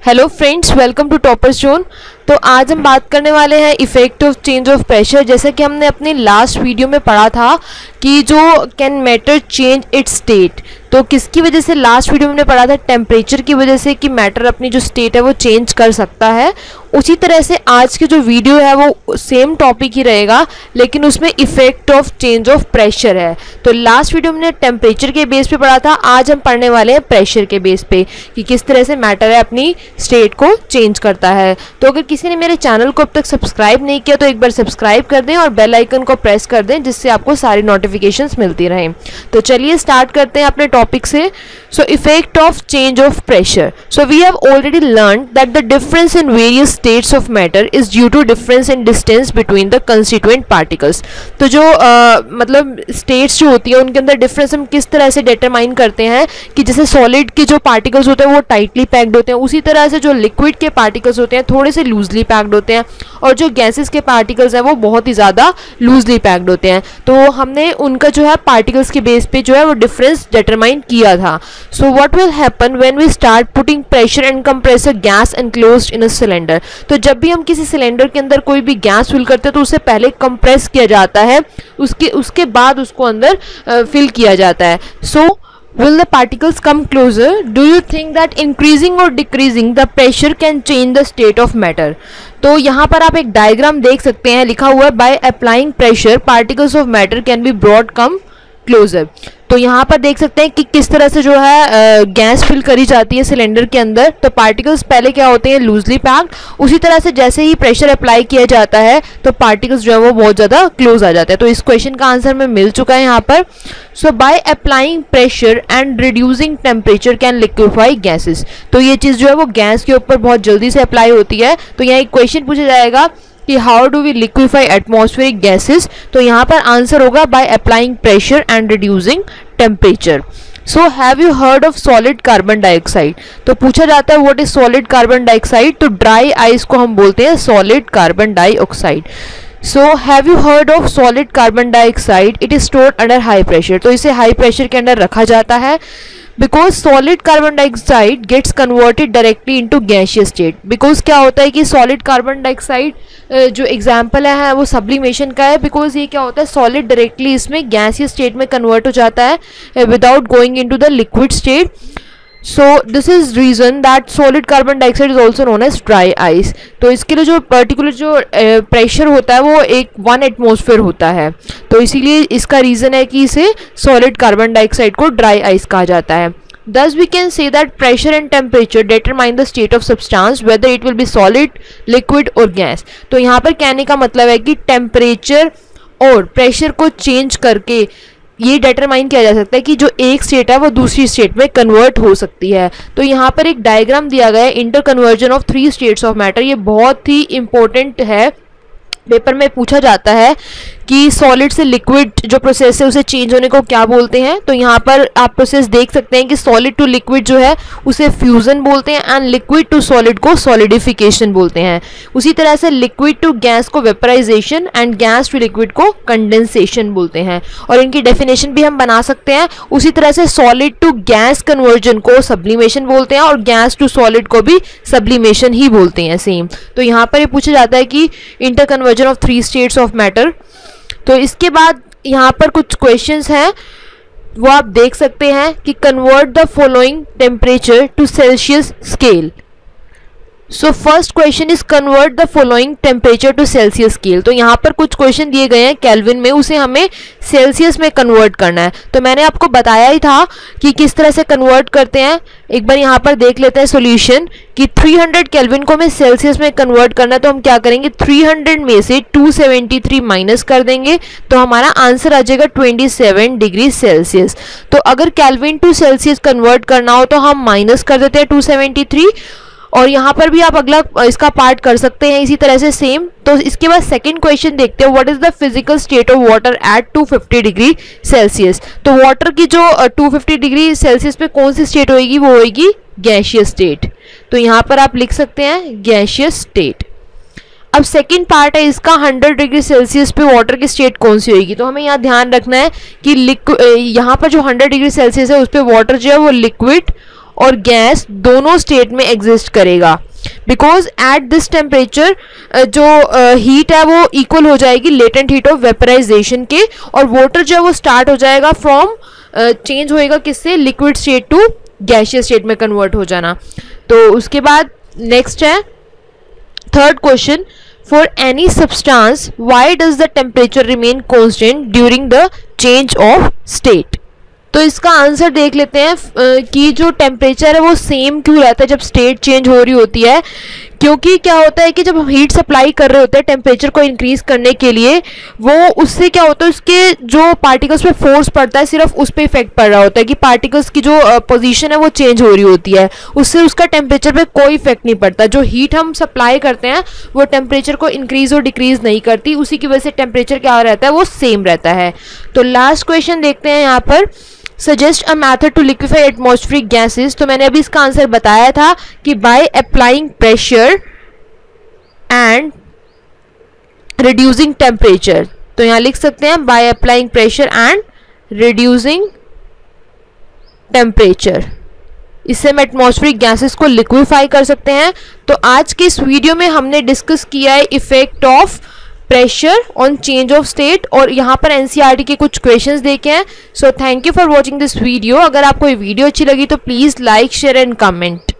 Hello friends, welcome to toppers zone. तो आज हम बात करने वाले हैं effect of change of pressure. जैसे कि हमने अपनी लास्ट वीडियो में पढ़ा था कि जो can matter change it's state, तो किसकी वजह से लास्ट वीडियो में हमने पढ़ा था टेम्परेचर की वजह से कि मैटर अपनी जो स्टेट है वो चेंज कर सकता है। उसी तरह से आज की जो वीडियो है वो सेम टॉपिक ही रहेगा, लेकिन उसमें effect of change of pressure है। तो लास्ट वीडियो में हमने टेम्परेचर के बेस पे पढ़ा था, आज हम पढ़ने वाले हैं प्रेशर के बेस पे कि किस तरह से मैटर है अपनी स्टेट को चेंज करता है। तो अगर किसी ने मेरे चैनल को अब तक सब्सक्राइब नहीं किया तो एक बार सब्सक्राइब कर दें और बेल आइकन को प्रेस कर दें, जिससे आपको सारी नोटिफिकेशंस मिलती रहें। तो चलिए स्टार्ट करते हैं अपने टॉपिक से। So effect of change of pressure. So we have already learn that the difference in various states of matter is due to difference in distance between the constituent particles. तो जो मतलब states जो होती है उनके अंदर difference हम किस तरह से डिटरमाइन करते हैं कि जैसे सॉलिड के जो पार्टिकल्स होते हैं वो टाइटली पैक्ड होते हैं, उसी तरह से जो लिक्विड के पार्टिकल्स होते हैं थोड़े से लूजली पैक्ड होते हैं, और जो गैसेस के पार्टिकल्स हैं वो बहुत ही ज़्यादा लूजली पैक्ड होते हैं। तो हमने उनका जो है पार्टिकल्स के बेस पे जो है वो डिफरेंस डिटरमाइन किया था। So what will happen when we start putting pressure and compressor gas enclosed in a cylinder. तो जब भी हम किसी सिलेंडर के अंदर कोई भी गैस फिल करते हैं तो उसे पहले कंप्रेस किया जाता है, उसके बाद उसको अंदर फिल किया जाता है। सो will the particles come closer? Do you think that increasing or decreasing the pressure can change the state of matter? तो यहाँ पर आप एक डायग्राम देख सकते हैं, लिखा हुआ है by applying pressure particles of matter can be brought come closer। तो यहाँ पर देख सकते हैं कि किस तरह से जो है गैस फिल करी जाती है सिलेंडर के अंदर। तो पार्टिकल्स पहले क्या होते हैं, लूजली पैक्ड। उसी तरह से जैसे ही प्रेशर अप्लाई किया जाता है तो पार्टिकल्स जो है वो बहुत ज़्यादा क्लोज आ जाते हैं। तो इस क्वेश्चन का आंसर में मिल चुका है यहाँ पर। So by applying pressure and reducing temperature can liquefy gases. तो ये चीज़ जो है वो गैस के ऊपर बहुत जल्दी से अप्लाई होती है। तो यहाँ एक क्वेश्चन पूछा जाएगा कि how do we liquefy atmospheric gases. तो यहाँ पर आंसर होगा by applying pressure and reducing temperature. So have you heard of solid carbon dioxide. तो पूछा जाता है what is solid carbon dioxide. तो ड्राई आइस को हम बोलते हैं solid carbon dioxide. So have you heard of solid carbon dioxide, it is stored under high pressure. तो इसे हाई प्रेशर के अंदर रखा जाता है because solid carbon dioxide gets converted directly into gaseous state. Because क्या होता है कि सॉलिड कार्बन डाइऑक्साइड जो एग्जाम्पल है वो सब्लिमेशन का है। बिकॉज ये क्या होता है, सॉलिड डायरेक्टली इसमें गैसियस स्टेट में कन्वर्ट हो जाता है without going into the liquid state. So this is reason that solid carbon dioxide is also known as dry ice. तो इसके लिए जो पर्टिकुलर जो प्रेशर होता है वो 1 एटमॉस्फेयर होता है, तो इसीलिए इसका रीज़न है कि इसे सॉलिड कार्बन डाइऑक्साइड को ड्राई आइस कहा जाता है। Thus we can say that pressure and temperature determine the state of substance whether it will be solid, liquid or gas। तो यहाँ पर कहने का मतलब है कि टेम्परेचर और प्रेशर को चेंज करके ये डिटरमाइन किया जा सकता है कि जो एक स्टेट है वो दूसरी स्टेट में कन्वर्ट हो सकती है। तो यहाँ पर एक डायग्राम दिया गया है, inter conversion of 3 states of matter. ये बहुत ही इंपॉर्टेंट है, पेपर में पूछा जाता है कि सॉलिड से लिक्विड जो प्रोसेस है उसे चेंज होने को क्या बोलते हैं। तो यहाँ पर आप प्रोसेस देख सकते हैं कि सॉलिड टू लिक्विड जो है उसे फ्यूजन बोलते हैं एंड लिक्विड टू सॉलिड को सॉलिडिफिकेशन बोलते हैं। उसी तरह से लिक्विड टू गैस को vaporization and gas to liquid को कंडेंसेशन बोलते हैं, और इनकी डेफिनेशन भी हम बना सकते हैं। उसी तरह से सॉलिड टू गैस कन्वर्जन को सब्लिमेशन बोलते हैं और गैस टू सॉलिड को भी सब्लिमेशन ही बोलते हैं सेम। तो यहाँ पर ये पूछा जाता है कि inter conversion of 3 states of matter. तो इसके बाद यहाँ पर कुछ क्वेश्चंस हैं वो आप देख सकते हैं कि convert the following temperature to Celsius scale. So first question is convert the following temperature to Celsius scale. तो यहाँ पर कुछ क्वेश्चन दिए गए हैं केल्विन में, उसे हमें सेल्सियस में कन्वर्ट करना है। तो मैंने आपको बताया ही था कि किस तरह से कन्वर्ट करते हैं। एक बार यहाँ पर देख लेते हैं सॉल्यूशन कि 300 केल्विन को हमें सेल्सियस में कन्वर्ट करना है। तो हम क्या करेंगे, 300 में से 273 माइनस कर देंगे तो हमारा आंसर आ जाएगा 27 डिग्री सेल्सियस। तो अगर केल्विन टू सेल्सियस कन्वर्ट करना हो तो हम माइनस कर देते हैं 273, और यहाँ पर भी आप अगला इसका पार्ट कर सकते हैं इसी तरह से सेम। तो इसके बाद सेकंड क्वेश्चन देखते हैं, what is the physical state of water at 250 degree Celsius. तो वाटर की जो 250 डिग्री सेल्सियस पे कौन सी स्टेट होगी, वो होगी गैसियस स्टेट। तो यहाँ पर आप लिख सकते हैं गैसियस स्टेट। अब सेकंड पार्ट है इसका, 100 डिग्री सेल्सियस पे वाटर की स्टेट कौन सी होगी। तो हमें यहाँ ध्यान रखना है कि यहाँ पर जो 100 डिग्री सेल्सियस है उस पर वाटर जो है वो लिक्विड और गैस दोनों स्टेट में एग्जिस्ट करेगा, बिकॉज एट दिस टेम्परेचर जो हीट है वो इक्वल हो जाएगी लेटेंट हीट ऑफ वेपराइजेशन के, और वाटर जो है वो स्टार्ट हो जाएगा फ्रॉम चेंज होएगा किससे, liquid state to gaseous state में कन्वर्ट हो जाना। तो उसके बाद नेक्स्ट है third question, for any substance why does the temperature remain constant during the change of state. तो इसका आंसर देख लेते हैं कि जो टेम्परेचर है वो सेम क्यों रहता है जब स्टेट चेंज हो रही होती है। क्योंकि क्या होता है कि जब हम हीट सप्लाई कर रहे होते हैं टेम्परेचर को इंक्रीज करने के लिए, वो उससे क्या होता है उसके जो पार्टिकल्स पे फोर्स पड़ता है सिर्फ उस पर इफेक्ट पड़ रहा होता है कि पार्टिकल्स की जो पोजीशन है वो चेंज हो रही होती है, उससे उसका टेम्परेचर पे कोई इफेक्ट नहीं पड़ता। जो हीट हम सप्लाई करते हैं वो टेम्परेचर को इंक्रीज और डिक्रीज नहीं करती, उसी की वजह से टेम्परेचर क्या रहता है वो सेम रहता है। तो लास्ट क्वेश्चन देखते हैं यहाँ पर, suggest a method to liquefy atmospheric gases. तो मैंने अभी इसका आंसर बताया था कि by applying pressure and reducing temperature. तो यहाँ लिख सकते हैं by applying pressure and reducing temperature, इससे हम एटमॉस्फेरिक गैसेस को लिक्विफाई कर सकते हैं। तो आज के इस वीडियो में हमने डिस्कस किया है effect of pressure on change of state, और यहाँ पर एनसीईआरटी के कुछ क्वेश्चंस देखे हैं। So thank you for watching this video. अगर आपको ये वीडियो अच्छी लगी तो please like share and comment.